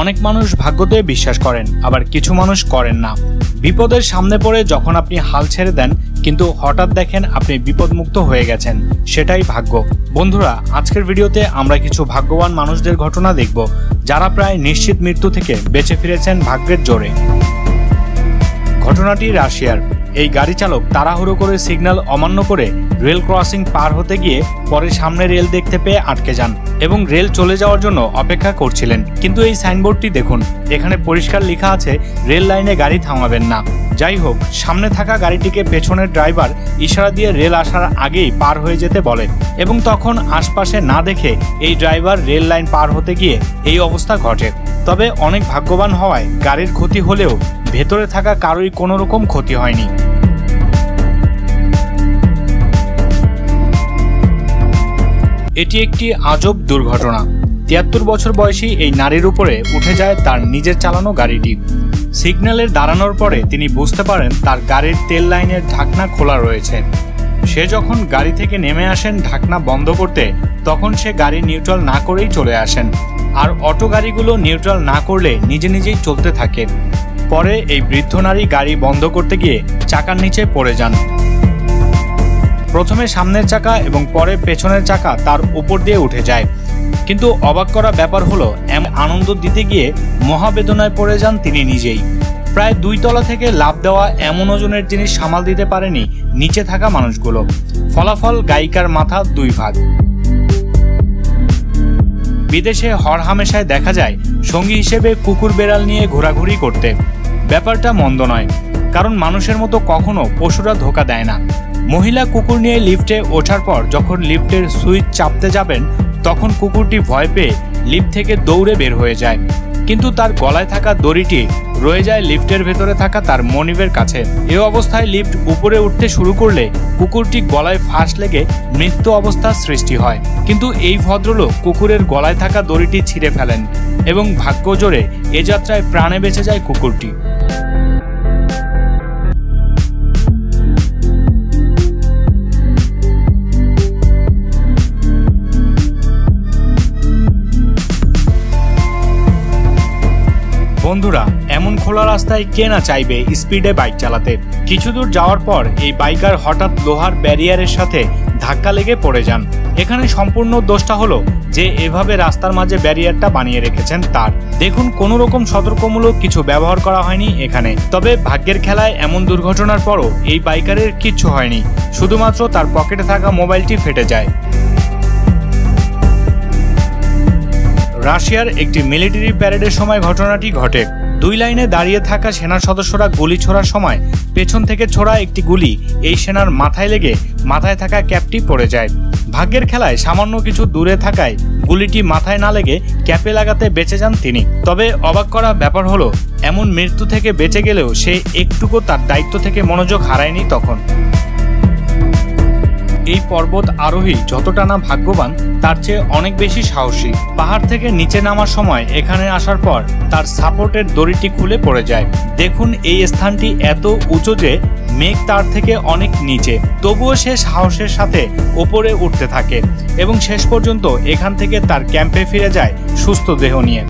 অনেক মানুষ ভাগ্যতে বিশ্বাস করেন, আবার কিছু মানুষ করেন না। বিপদের সামনে পড়ে যখন আপনি হাল ছেড়ে দেন কিন্তু হঠাৎ দেখেন আপনি বিপদমুক্ত হয়ে গেছেন, সেটাই ভাগ্য। বন্ধুরা, আজকের ভিডিওতে আমরা কিছু ভাগ্যবান মানুষদের ঘটনা দেখব যারা প্রায় নিশ্চিত মৃত্যু থেকে বেঁচে ফিরেছেন ভাগ্যের জোরে। ঘটনাটি রাশিয়ার। এই গাড়ি চালক তাড়াহুড়ো করে সিগন্যাল অমান্য করে রেল ক্রসিং পার হতে গিয়ে পরে সামনে রেল দেখতে পেয়ে আটকে যান এবং রেল চলে যাওয়ার জন্য অপেক্ষা করছিলেন। কিন্তু এই সাইনবোর্ডটি দেখুন, এখানে পরিষ্কার লেখা আছে রেল লাইনে গাড়ি থামাবেন না। যাই হোক, সামনে থাকা গাড়িটিকে পেছনের ড্রাইভার ইশারা দিয়ে রেল আসার আগেই পার হয়ে যেতে বলে এবং তখন আশপাশে না দেখে এই ড্রাইভার রেল লাইন পার হতে গিয়ে এই অবস্থা ঘটে। তবে অনেক ভাগ্যবান হওয়ায় গাড়ির ক্ষতি হলেও ভেতরে থাকা কারোই কোনো রকম ক্ষতি হয়নি। এটি একটি আজব দুর্ঘটনা। ৭৩ বছর বয়সী এই নারীর উপরে উঠে যায় তার নিজের চালানো গাড়িটি। সিগন্যালের দাঁড়ানোর পরে তিনি বুঝতে পারেন তার গাড়ির তেল লাইনের ঢাকনা খোলা রয়েছে। সে যখন গাড়ি থেকে নেমে আসেন ঢাকনা বন্ধ করতে, তখন সে গাড়ি নিউট্রাল না করেই চলে আসেন, আর অটো গাড়িগুলো নিউট্রাল না করলে নিজে নিজেই চলতে থাকে। পরে এই বৃদ্ধ নারী গাড়ি বন্ধ করতে গিয়ে চাকার নিচে পড়ে যান। প্রথমে সামনের চাকা এবং পরে পেছনের চাকা তার উপর দিয়ে উঠে যায়। কিন্তু অবাক করা ব্যাপার হলো, আনন্দ দিতে গিয়ে মহাবেদনায় পড়ে যান তিনি নিজেই। প্রায় ২ তলা থেকে লাফ দেওয়া এমন ওজনের জিনিস সামাল দিতে পারেনি নিচে থাকা মানুষগুলো। ফলাফল, গায়িকার মাথা ২ ভাগ। বিদেশে হরহামেশায় দেখা যায় সঙ্গী হিসেবে কুকুর বেড়াল নিয়ে ঘোরাঘুরি করতে। ব্যাপারটা মন্দ নয়, কারণ মানুষের মতো কখনো পশুরা ধোঁকা দেয় না। মহিলা কুকুর নিয়ে লিফটে ওঠার পর যখন লিফটের সুইচ চাপতে যাবেন, তখন কুকুরটি ভয় পেয়ে লিফট থেকে দৌড়ে বের হয়ে যায়। কিন্তু তার গলায় থাকা দড়িটি রয়ে যায় লিফটের ভেতরে থাকা তার মনিবের কাছে। এ অবস্থায় লিফট উপরে উঠতে শুরু করলে কুকুরটি গলায় ফাঁস লেগে মৃত্যু অবস্থার সৃষ্টি হয়। কিন্তু এই ভদ্রলোক কুকুরের গলায় থাকা দড়িটি ছিঁড়ে ফেলেন এবং ভাগ্য জোরে এ যাত্রায় প্রাণে বেঁচে যায় কুকুরটি। বন্ধুরা, এমন খোলা রাস্তায় কে না চাইবে স্পিডে বাইক চালাতে। কিছু দূর যাওয়ার পর এই বাইকার হঠাৎ লোহার ব্যারিয়ারের সাথে ধাক্কা লেগে পড়ে যান। এখানে সম্পূর্ণ দোষটা হলো যে এভাবে রাস্তার মাঝে ব্যারিয়ারটা বানিয়ে রেখেছেন তার। দেখুন, কোনো রকম সতর্কমূলক কিছু ব্যবহার করা হয়নি এখানে। তবে ভাগ্যের খেলায় এমন দুর্ঘটনার পরও এই বাইকারের কিচ্ছু হয়নি, শুধুমাত্র তার পকেটে থাকা মোবাইলটি ফেটে যায়। রাশিয়ার একটি মিলিটারি প্যারেডের সময় ঘটনাটি ঘটে। ২ লাইনে দাঁড়িয়ে থাকা সেনার সদস্যরা গুলি ছোড়ার সময় পেছন থেকে ছোড়া একটি গুলি এই সেনার মাথায় লেগে মাথায় থাকা ক্যাপটি পড়ে যায়। ভাগ্যের খেলায় সামান্য কিছু দূরে থাকায় গুলিটি মাথায় না লেগে ক্যাপে লাগাতে বেঁচে যান তিনি। তবে অবাক করা ব্যাপার হলো, এমন মৃত্যু থেকে বেঁচে গেলেও সে একটুকু তার দায়িত্ব থেকে মনোযোগ হারায়নি তখন। এই পর্বত আরোহী যতটা না ভাগ্যবান, তার চেয়ে অনেক বেশি সাহসী। পাহাড় থেকে নিচে নামার সময় এখানে আসার পর তার সাপোর্টের দড়িটি খুলে পড়ে যায়। দেখুন, এই স্থানটি এত উঁচু যে মেঘ তার থেকে অনেক নিচে, তবুও সে সাহসের সাথে ওপরে উঠতে থাকে এবং শেষ পর্যন্ত এখান থেকে তার ক্যাম্পে ফিরে যায় সুস্থ দেহ নিয়ে।